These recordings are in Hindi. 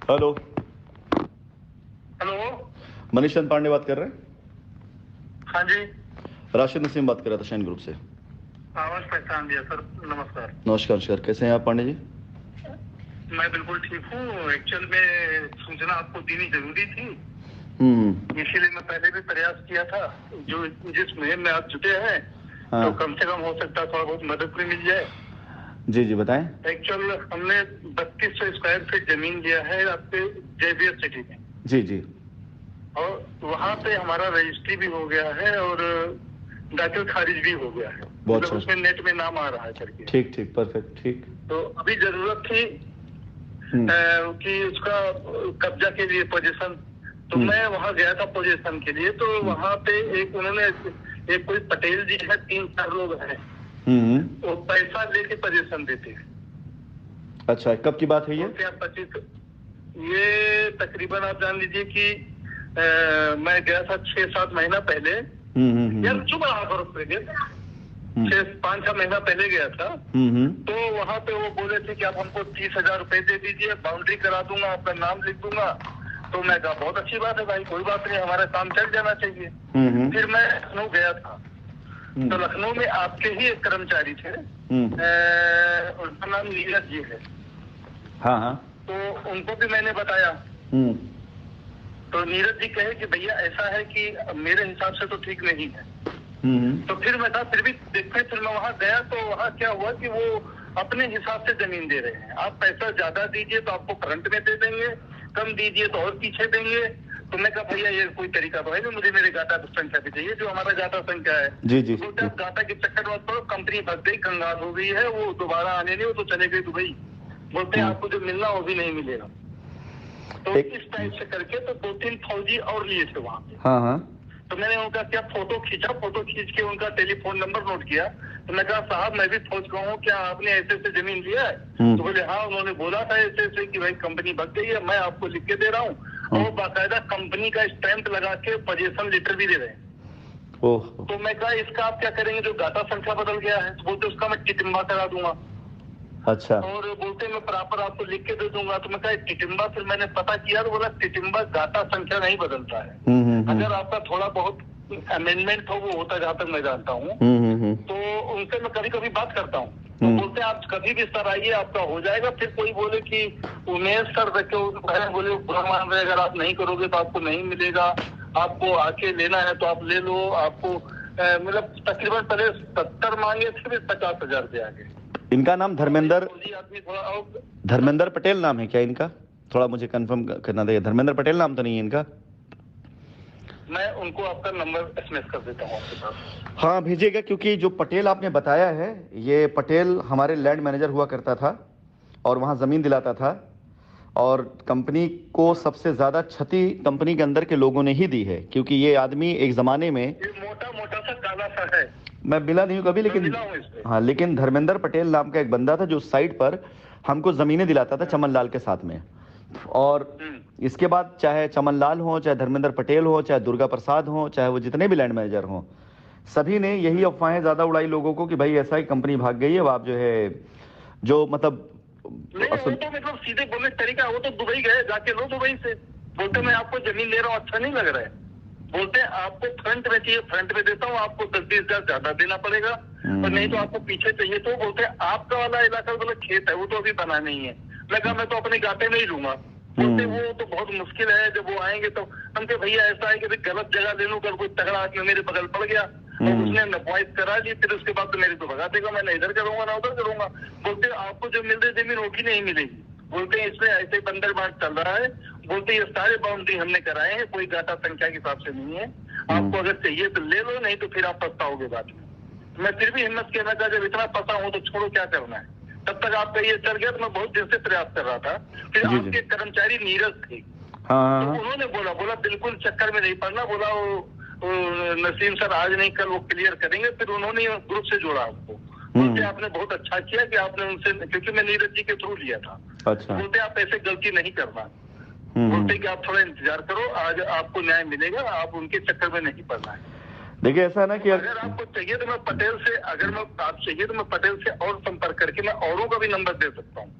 Hello, hello. मनीष चंद पांडे बात कर रहे हैं? हाँ जी, राशिद नसीम बात कर रहा था शाइन ग्रुप से। आवाज पहचान दिया सर। नमस्कार। नमस्कार नमस्कार, कैसे हैं आप पांडे जी? मैं बिल्कुल ठीक हूँ। एक्चुअल में सूचना आपको देनी जरूरी थी, इसीलिए मैं पहले भी प्रयास किया था। जो जिस मुहिम में आप जुटे हैं, हाँ। तो कम से कम हो सकता है थोड़ा बहुत मदद भी मिल जाए। जी जी बताएं। एक्चुअल हमने 3200 स्क्वायर फीट जमीन लिया है आपके जेबीएस सिटी में। जी जी। और वहाँ पे हमारा रजिस्ट्री भी हो गया है और दाखिल खारिज भी हो गया है। बहुत मतलब अच्छा। उसमें नेट में नाम आ रहा है करके। ठीक ठीक, परफेक्ट, ठीक। तो अभी जरूरत थी कि उसका कब्जा के लिए पोजीशन, तो मैं वहाँ गया था पोजीशन के लिए। तो वहाँ पे उन्होंने एक कोई पटेल जी है, 3-4 लोग हैं, वो पैसा लेके पोजीशन देते हैं। अच्छा, कब की बात है ये? क्या 25, ये तकरीबन आप जान लीजिए कि मैं गया था 6-7 महीना पहले। यार चुप रहा करो, 5-6 महीना पहले गया था। तो वहाँ पे वो बोले थे कि आप हमको 30,000 रुपए दे दीजिए, बाउंड्री करा दूंगा, आपका नाम लिख दूंगा। तो मैं कहा बहुत अच्छी बात है भाई, कोई बात नहीं, हमारा काम चल जाना चाहिए। फिर मैं लखनऊ गया था, तो लखनऊ में आपके ही एक कर्मचारी थे, उनका नाम नीरज जी है। हाँ हाँ। तो उनको भी मैंने बताया। तो नीरज जी कहे कि भैया ऐसा है कि मेरे हिसाब से तो ठीक नहीं है। तो फिर मैं कहा फिर भी देखते। फिर मैं वहाँ गया तो वहाँ क्या हुआ कि वो अपने हिसाब से जमीन दे रहे हैं। आप पैसा ज्यादा दीजिए तो आपको फ्रंट में दे देंगे, कम दीजिए तो और पीछे देंगे। तो मैं कहा भैया ये कोई तरीका तो है नहीं, मुझे मेरे गाटा संख्या भी चाहिए, जो हमारा गाटा संख्या है। जी जी। तो जब गाटा के चक्कर में पड़ो, कंपनी भग गई, कंगाल हो गई है, वो दोबारा आने नहीं, वो तो चले गई दुबई। बोलते हैं आपको जो मिलना वो भी नहीं मिलेगा। तो इस टाइप से करके तो 2-3 फौजी और लिए थे वहाँ पे। हाँ हाँ। तो मैंने उनका क्या फोटो खींचा, फोटो खींच के उनका टेलीफोन नंबर नोट किया। तो मैं कहा साहब मैं भी फौज का हूँ, क्या आपने ऐसे ऐसे जमीन लिया है? तो बोले हाँ, उन्होंने बोला था ऐसे ऐसे कि भाई कंपनी भग गई है, मैं आपको लिख के दे रहा हूँ। और बाकायदा कंपनी का स्टैंप लगा के पोजीशन लेटर भी दे रहे हैं। तो मैं कहा इसका आप क्या करेंगे, जो गाटा संख्या बदल गया है? तो बोलते उसका मैं टिटिम्बा करा दूंगा। अच्छा। और बोलते मैं प्रॉपर आपको लिख के दे दूंगा। तो मैं कहा टिटिम्बा, फिर मैंने पता किया तो बोला टिटिम्बा गाटा संख्या नहीं बदलता है। अगर आपका थोड़ा बहुत अमेंडमेंट हो वो होता, जहाँ तक मैं जानता हूँ। तो उनसे मैं कभी कभी बात करता हूँ, तो बोलते हैं आप कभी भी सर आइए, आपका हो जाएगा। फिर कोई बोले कि उमेश सर बोले बुरा मान रहे, अगर आप नहीं करोगे तो आपको नहीं मिलेगा, आपको आके लेना है तो आप ले लो। आपको मतलब तकरीबन पहले 70 मांगे थे, फिर 50,000 पे आ गए। इनका नाम धर्मेंद्र पटेल नाम है क्या इनका? थोड़ा मुझे कंफर्म करना देगा। धर्मेंद्र पटेल नाम तो नहीं है इनका? मैं उनको आपका नंबर एसएमएस कर देता हूँ आपके पास। हाँ भेजिएगा, क्योंकि जो पटेल आपने बताया है, ये पटेल हमारे लैंड मैनेजर हुआ करता था और वहाँ ज़मीन दिलाता था, और कंपनी को सबसे ज़्यादा क्षति कंपनी के अंदर के लोगों ने ही दी है, क्योंकि ये आदमी एक ज़माने में मोटा मोटा सा काला सा है। मैं मिला नहीं हूँ कभी, लेकिन हाँ, लेकिन धर्मेंद्र पटेल नाम का एक बंदा था जो उस साइट पर हमको ज़मीनें दिलाता था चमन लाल के साथ में। और इसके बाद चाहे चमन लाल हो, चाहे धर्मेंद्र पटेल हो, चाहे दुर्गा प्रसाद हो, चाहे वो जितने भी लैंड मैनेजर हों, सभी ने यही अफवाहें ज्यादा उड़ाई लोगों को कि भाई ऐसा ही कंपनी भाग गई है। अब आप जो है जो मतलब नहीं, वो तो मतलब सीधे बोलने तरीका, वो तो दुबई गए, जाके लो दुबई से। बोलते मैं आपको जमीन ले रहा हूँ, अच्छा नहीं लग रहा है। बोलते हैं आपको फ्रंट में चाहिए, फ्रंट में देता हूँ, आपको 10-20 हज़ार ज्यादा देना पड़ेगा, और नहीं तो आपको पीछे चाहिए। तो बोलते हैं आपका वाला इलाका वाला खेत है, वो तो अभी बना नहीं है। मैं कहा मैं तो अपने गाते में ही लूंगा। बोलते वो तो बहुत मुश्किल है, जब वो आएंगे तो हम कहे भैया ऐसा है कि गलत जगह ले लूं, कोई तगड़ा आदमी मेरे बगल पड़ गया और उसने नफवाइज करा ली, फिर उसके बाद तो मेरे को भगा देगा, मैं ना इधर करूंगा ना उधर करूंगा। बोलते आपको जो मिल रही जमीन वो भी नहीं मिलेगी। बोलते हैं इसमें ऐसे बंदर बांट चल रहा है। बोलते ये सारे बाउंड्री हमने कराए हैं, कोई गाटा संख्या के हिसाब से नहीं है। आपको अगर चाहिए तो ले लो, नहीं तो फिर आप पछताओगे बाद में। मैं फिर भी हिम्मत कहना था, जब इतना पता हूँ तो छोड़ो, क्या करना है। तब तक आपका ये चल गया तो मैं बहुत दिन से प्रयास कर रहा था। फिर आपके कर्मचारी नीरज थे, तो उन्होंने बोला बिल्कुल चक्कर में नहीं पड़ना, बोला वो नसीम सर आज नहीं कल वो क्लियर करेंगे। फिर उन्होंने ग्रुप से जोड़ा आपको। बोलते आपने बहुत अच्छा किया कि आपने उनसे, क्योंकि मैं नीरज जी के थ्रू लिया था। अच्छा। बोलते आप ऐसे गलती नहीं करना। बोलते कि आप थोड़ा इंतजार करो, आज आपको न्याय मिलेगा, आप उनके चक्कर में नहीं पड़ना है। देखिए ऐसा है ना कि अगर आपको चाहिए तो मैं पटेल से, अगर मैं आप चाहिए तो मैं पटेल से और संपर्क करके मैं औरों का भी नंबर दे सकता हूँ।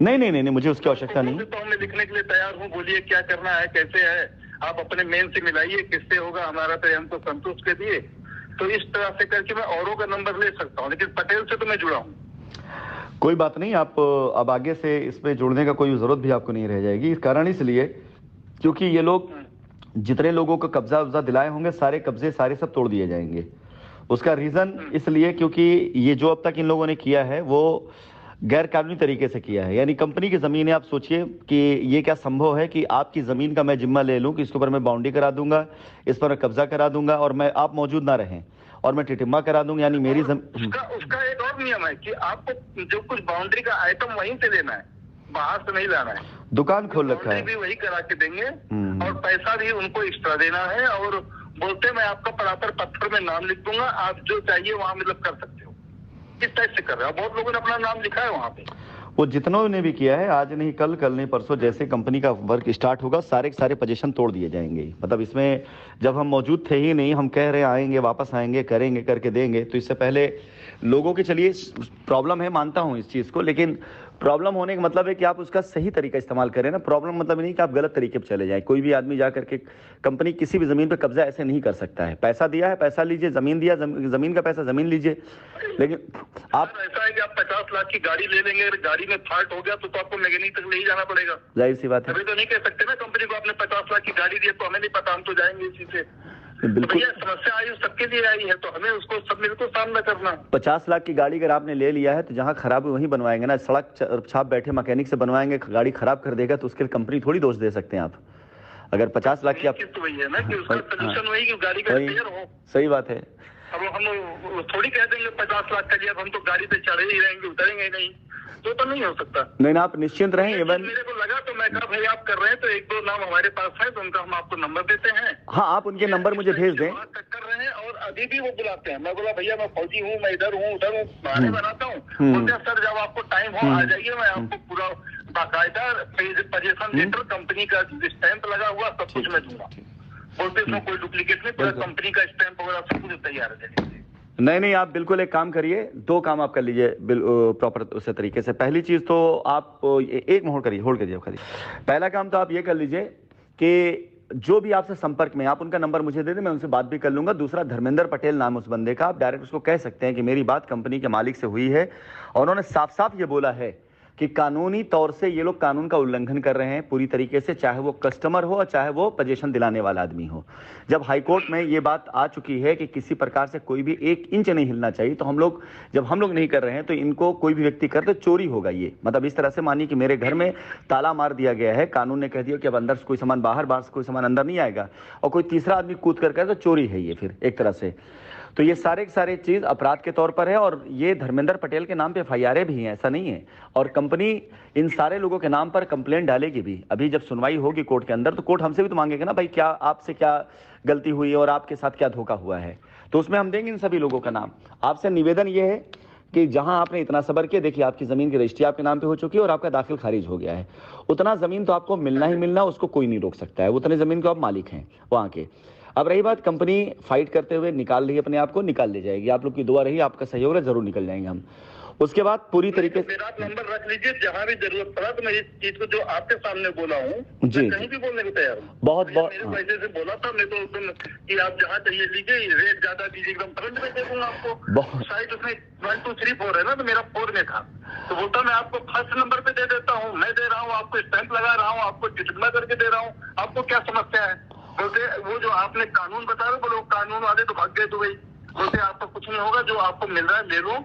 नहीं नहीं नहीं नहीं, मुझे उसकी आवश्यकता नहीं। तो मैं लिखने के लिए तैयार हूँ, बोलिए क्या करना है, कैसे है, आप अपने मेन से मिलाइए, किससे होगा, हमारा तो हमको संतुष्ट कर दिए। तो इस तरह से करके मैं औरों का नंबर ले सकता हूँ, लेकिन पटेल से तो मैं जुड़ा हूँ। कोई बात नहीं, आप अब आगे से इसमें जुड़ने का कोई जरूरत भी आपको नहीं रह जाएगी। इस कारण इसलिए क्योंकि ये लोग जितने लोगों को कब्जा उब्जा दिलाए होंगे, सारे कब्जे सारे सब तोड़ दिए जाएंगे। उसका रीजन इसलिए क्योंकि ये जो अब तक इन लोगों ने किया है वो गैर कानूनी तरीके से किया है। यानी कंपनी की जमीन है, आप सोचिए कि ये क्या संभव है कि आपकी जमीन का मैं जिम्मा ले लूं कि इसके ऊपर मैं बाउंड्री करा दूंगा, इस पर कब्जा करा दूंगा और मैं आप मौजूद ना रहें और मैं टिटिम्मा करा दूंगा। यानी मेरी उसका एक और नियम है कि आपको जो कुछ बाउंड्री का आइटम वहीं से लेना है, बाहर से नहीं लाना है। दुकान खोल रखा है भी वही करा के देंगे और पैसा भी उनको एक्स्ट्रा देना है। और बोलते मैं आपका परापर पत्थर में नाम लिख दूंगा, आप जो चाहिए वहाँ मतलब कर सकते हो। किस टाइप से कर रहे हो? बहुत लोगों ने अपना नाम लिखा है वहाँ पे। वो जितनों ने भी किया है, आज नहीं कल, कल नहीं परसों, जैसे कंपनी का वर्क स्टार्ट होगा सारे के सारे पोजीशन तोड़ दिए जाएंगे। मतलब इसमें जब हम मौजूद थे ही नहीं, हम कह रहे आएंगे, वापस आएंगे, करेंगे, करके देंगे। तो इससे पहले लोगों के, चलिए प्रॉब्लम है, मानता हूँ इस चीज़ को, लेकिन प्रॉब्लम होने का मतलब है कि आप उसका सही तरीका इस्तेमाल करें ना। प्रॉब्लम मतलब नहीं कि आप गलत तरीके पर चले जाएं। कोई भी आदमी जा करके कंपनी किसी भी ज़मीन पर कब्जा ऐसे नहीं कर सकता है। पैसा दिया है, पैसा लीजिए, ज़मीन दिया, ज़मीन का पैसा ज़मीन लीजिए। लेकिन आप ऐसा है कि आप 50 लाख की गाड़ी ले लेंगे, अगर गाड़ी में फॉल्ट हो गया तो आपको मैकेनिक तक ले ही जाना पड़ेगा। जाहिर सी बात है। अभी तो नहीं कह सकते ना कंपनी को आपने 50 लाख की गाड़ी दी है तो हमें नहीं पता, हम तो जाएंगे इसी से। बिल्कुल, तो समस्या आई सबके लिए आई है, तो हमें उसको सब मिलकर सामना करना। 50 लाख की गाड़ी अगर आपने ले लिया है तो जहां खराबी वहीं बनवाएंगे ना। सड़क छाप बैठे मैकेनिक से बनवाएंगे, गाड़ी खराब कर देगा तो उसके लिए कंपनी थोड़ी दोष दे सकते हैं आप। अगर 50 लाख की आप, तो वही है ना कि उसका सोल्यूशन वही कि गाड़ी का रिपेयर हो। सही बात है। अब हम थोड़ी कह देंगे 50 लाख का लिया, हम तो गाड़ी पे चढ़े ही रहेंगे, उतरेंगे नहीं, तो नहीं हो सकता। नहीं ना, आप निश्चिंत रहें। इवन मेरे को लगा तो मैं कहा भाई आप कर रहे हैं तो एक दो नाम हमारे पास है, तो उनका हम आपको नंबर देते हैं। हाँ, आप उनके नंबर मुझे भेज दें। कर रहे हैं और अभी भी वो बुलाते हैं। मैं बोला भैया मैं फौजी हूँ, मैं इधर हूँ उधर हूँ, बहाने बनाता हूँ। बोलते हैं सर जब आपको टाइम हो आ जाइए, मैं आपको पूरा बाकायदा पोजीशन लेटर, कंपनी का स्टैंप लगा हुआ सब कुछ मैं दूंगा। बोलते इसमें कोई डुप्लीकेट नहीं, पूरा कंपनी का स्टैंप वगैरह सब कुछ तैयार है। नहीं नहीं, आप बिल्कुल एक काम करिए, दो काम आप कर लीजिए प्रॉपर उस तरीके से। पहली चीज तो आप एक होल्ड करिए खाली। पहला काम तो आप ये कर लीजिए कि जो भी आपसे संपर्क में, आप उनका नंबर मुझे दे दें, मैं उनसे बात भी कर लूंगा। दूसरा, धर्मेंद्र पटेल नाम उस बंदे का, आप डायरेक्ट उसको कह सकते हैं कि मेरी बात कंपनी के मालिक से हुई है और उन्होंने साफ साफ ये बोला है कि कानूनी तौर से ये लोग कानून का उल्लंघन कर रहे हैं पूरी तरीके से, चाहे वो कस्टमर हो और चाहे वो पोजीशन दिलाने वाला आदमी हो। जब हाईकोर्ट में ये बात आ चुकी है कि किसी प्रकार से कोई भी 1 इंच नहीं हिलना चाहिए, तो जब हम लोग नहीं कर रहे हैं तो इनको कोई भी व्यक्ति कर तो चोरी होगा ये। मतलब इस तरह से मानिए कि मेरे घर में ताला मार दिया गया है, कानून ने कह दिया कि अब अंदर से कोई सामान बाहर से कोई सामान अंदर नहीं आएगा, और कोई तीसरा आदमी कूद कर तो चोरी है ये फिर एक तरह से। तो ये सारे के सारे चीज अपराध के तौर पर है और ये धर्मेंद्र पटेल के नाम पे FIR भी हैं, ऐसा नहीं है। और कंपनी इन सारे लोगों के नाम पर कंप्लेंट डालेगी भी। अभी जब सुनवाई होगी कोर्ट के अंदर तो कोर्ट हमसे भी तो मांगेगा ना, भाई क्या आपसे क्या गलती हुई है और आपके साथ क्या धोखा हुआ है, तो उसमें हम देंगे इन सभी लोगों का नाम। आपसे निवेदन ये है कि जहां आपने इतना सबर किया, देखिए आपकी जमीन की रजिस्ट्री आपके नाम पे हो चुकी है और आपका दाखिल खारिज हो गया है, उतना जमीन तो आपको मिलना ही मिलना, उसको कोई नहीं रोक सकता है, उतने जमीन को आप मालिक हैं वहां के। अब रही बात, कंपनी फाइट करते हुए निकाल रही है अपने आप को, निकाल ले जाएगी। आप लोग की दुआ रही, आपका सहयोग रहे, जरूर निकल जाएंगे हम। उसके बाद पूरी तरीके से मेरा नंबर रख लीजिए, जहाँ भी जरूरत पड़ा तो मैं इस चीज को जो आपके सामने बोला हूँ जी, कहीं भी बोलने को तैयार हूँ। बहुत मेरे पैसे से बोला था मैं तो कि आप जहाँ चाहिए लीजिए, रेट ज्यादा दीजिए, एकदम फ्रंट में दे दूंगा आपको। शायद उसमें 1 2 3 4 है ना, तो मेरा 4 में था, तो बोलता मैं आपको फर्स्ट नंबर पे दे देता हूँ, मैं दे रहा हूँ आपको, स्टैंप लगा रहा हूँ, आपको टिकटमा करके दे रहा हूँ, आपको क्या समस्या है? बोलते वो जो आपने कानून बता रहे, बोलो कानून वाले तो भाग गए दुबई। बोलते आपको कुछ नहीं होगा, जो आपको मिल रहा है ले लो,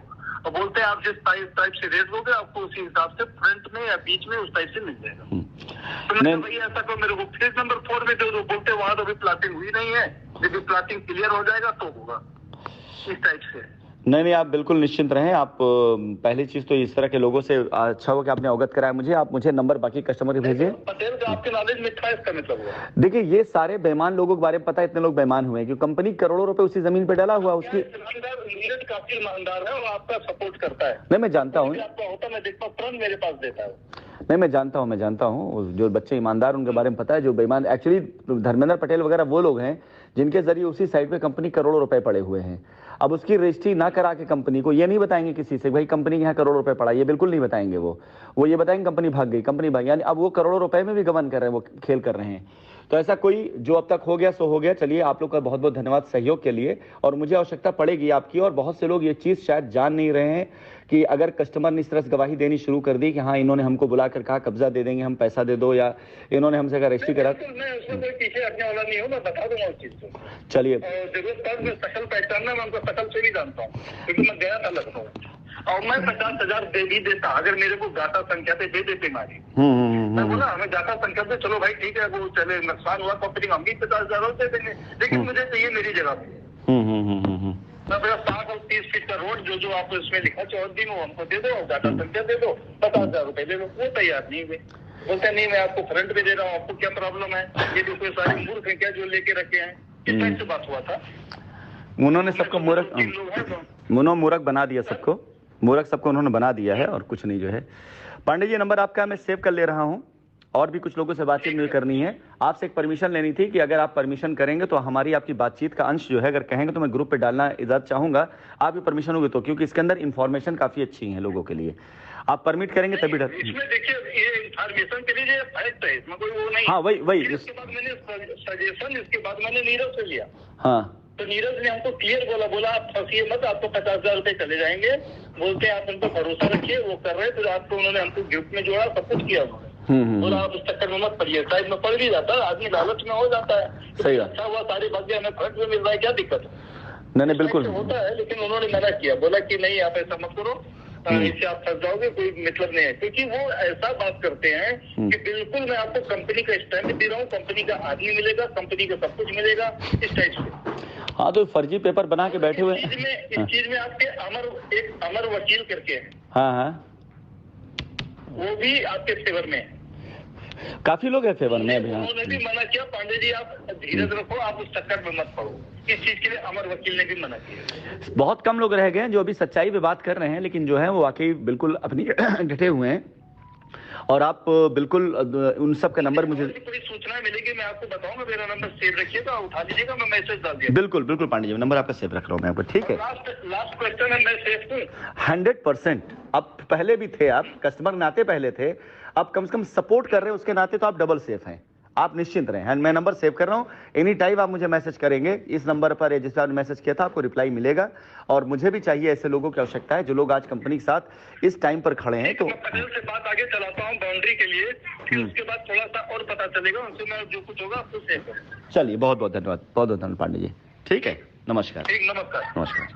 और बोलते हैं आप जिस टाइप से रेट लोगे आपको उसी हिसाब से फ्रंट में या बीच में उस टाइप से मिल जाएगा। तो मैं भाई ऐसा करो, मेरे को फेज नंबर 4 में दे दो। बोलते वहां तो अभी प्लाटिंग हुई नहीं है, लेकिन प्लाटिंग क्लियर हो जाएगा तो होगा, इस टाइप से। नहीं नहीं, आप बिल्कुल निश्चिंत रहें। आप पहली चीज तो इस तरह के लोगों से अच्छा हो कि आपने अवगत कराया मुझे। आप मुझे नंबर बाकी कस्टमर के भेजिए। पटेल का आपके नॉलेज में था इसका मतलब? देखिए ये सारे बेईमान लोगों के बारे में पता है, इतने लोग बेईमान हुए हैं कि कंपनी करोड़ों रुपए उसी जमीन पे डाला हुआ, उसकी काफी ईमानदार है और आपका सपोर्ट करता है। नहीं मैं जानता हूँ, आपका होता मैं देखता हूँ तुरंत मेरे पास देता है। नहीं मैं जानता हूँ जो बच्चे ईमानदार उनके बारे में पता है। जो बेईमान एक्चुअली धर्मेंद्र पटेल वगैरह वो लोग हैं जिनके जरिए उसी साइट पे कंपनी करोड़ों रुपए पड़े हुए हैं। अब उसकी रजिस्ट्री ना करा के कंपनी को ये नहीं बताएंगे किसी से भाई कंपनी के यहाँ करोड़ों रुपए पड़ा, ये बिल्कुल नहीं बताएंगे। वो ये बताएंगे कंपनी भाग गई, कंपनी भाग, यानी अब वो करोड़ों रुपए में भी गबन कर रहे हैं, वो खेल कर रहे हैं। तो ऐसा कोई जो अब तक हो गया सो हो गया। चलिए आप लोग का बहुत बहुत धन्यवाद सहयोग के लिए, और मुझे आवश्यकता पड़ेगी आपकी। और बहुत से लोग ये चीज़ शायद जान नहीं रहे हैं कि अगर कस्टमर ने इस तरह से गवाही देनी शुरू कर दी कि हाँ इन्होंने हमको बुलाकर कहा कब्जा दे देंगे, हम पैसा दे दो, या इन्होंने हमसे कहा रजिस्ट्री करा। मैं उसमें कोई पीछे हटने वाला नहीं हूँ, मैं बता दूंगा उस चीज को। चलिए जरूरत पर मैं शकल पहचानना, मैं उनको शकल से भी जानता हूँ, क्योंकि मैं गया था लखनऊ और मैं 50,000 दे भी देता अगर मेरे को गाता संख्या पे दे देते मारी। मैं बोला हमें गाता संख्या पे, चलो भाई ठीक है, वो चले, नुकसान हुआ कंपनी हम भी 50,000 दे देंगे, लेकिन मुझे चाहिए मेरी जगह पे। मैं 7 और 30 फीट का रोड जो आप इसमें लिखा 14 दिन वो हमको दे दो, गाता संख्या दे दो, 50,000 रुपए दे दो। वो तैयार नहीं हुए, बोलते नहीं मैं आपको फ्रंट पे दे रहा हूँ, आपको क्या प्रॉब्लम है, ये जो कोई सारे मूर्ख है क्या जो लेके रखे हैं। किस टाइप से बात हुआ था, उन्होंने सबको मूर्ख बना दिया, सबको मूर्ख सबको उन्होंने बना दिया है, और कुछ नहीं जो है। पांडे जी नंबर आपका मैं सेव कर ले रहा हूं, और भी कुछ लोगों से बातचीत मुझे करनी है। आपसे एक परमिशन लेनी थी कि अगर आप परमिशन करेंगे तो हमारी आपकी बातचीत का अंश जो है अगर कहेंगे तो मैं ग्रुप पे डालना इजाजत चाहूंगा, आपकी परमिशन होगी तो, क्योंकि इसके अंदर इन्फॉर्मेशन काफी अच्छी है लोगों के लिए। आप परमिट करेंगे तभी इसमें देखिए ये इन्फॉर्मेशन के लिए फैक्ट है, इसमें कोई वो नहीं। हाँ वही इसके बाद मैंने सजेशन, इसके बाद मैंने नीरज से लिया। हाँ तो नीरज ने हमको क्लियर बोला आप फंसिए मत, आपको 50,000 रुपए चले जाएंगे, बोलते आप उनको भरोसा रखिए, वो कर रहे। तो आपको उन्होंने हमको ग्रुप में जोड़ा, सब कुछ किया उन्होंने। बोला आप उस चक्कर में मत पड़िए, शायद में पड़ भी जाता है, आदमी लालच में हो जाता है। सही अच्छा हुआ सारे भाग्य हमें फ्रंट में मिल रहा है, क्या दिक्कत है। नहीं बिल्कुल होता है, लेकिन उन्होंने मना किया, बोला कि नहीं आप ऐसा मत करो, इससे आप फंस जाओगे, कोई मतलब नहीं है। क्योंकि वो ऐसा बात करते हैं कि बिल्कुल मैं आपको कंपनी का स्टैंप दे रहा हूँ, कंपनी का आदमी मिलेगा, कंपनी का सब कुछ मिलेगा, इस टाइप से। हाँ तो फर्जी पेपर बना के बैठे हुए इस चीज में आपके एक अमर वकील करके है। हाँ वो भी आपके फेवर में है, काफी लोग है फेवर में। उन्होंने भी मना किया, पांडे जी आप धीरज रखो, आप उस चक्कर में मत पड़ो। इस चीज के लिए अमर वकील ने भी मना किया। बहुत कम लोग रह गए हैं जो अभी सच्चाई पे बात कर रहे हैं, लेकिन जो है वो वाकई बिल्कुल अपनी डटे हुए हैं। और आप बिल्कुल उन सब का नंबर मुझे कोई सूचना मिलेगी मैं आपको बताऊंगा, मेरा नंबर सेव रखिएगा, उठा लीजिएगा, मैं मैसेज डाल दिया। बिल्कुल बिल्कुल पांडे जी नंबर आपका सेव रख रहा हूँ मैं आपको, ठीक है। लास्ट क्वेश्चन है, मैं सेफ हूँ 100%। अब पहले भी थे आप कस्टमर नाते पहले थे, अब कम से कम सपोर्ट कर रहे हैं उसके नाते, तो आप डबल सेफ हैं, आप निश्चिंत रहें। मैं नंबर सेव कर रहा हूं, एनी टाइम आप मुझे मैसेज करेंगे इस नंबर पर, जिस पर आपने मैसेज किया था आपको रिप्लाई मिलेगा। और मुझे भी चाहिए ऐसे लोगों की आवश्यकता है जो लोग आज कंपनी के साथ इस टाइम पर खड़े हैं। तो पटेल से बात आगे चलाता हूं बाउंड्री के लिए, फिर उसके बाद थोड़ा सा और पता चलेगा, उनसे मैं जो कुछ होगा आपको शेयर करूंगा। चलिए बहुत बहुत धन्यवाद, बहुत बहुत धन्यवाद पांडे जी, ठीक है, नमस्कार। ठीक, नमस्कार। नमस्कार।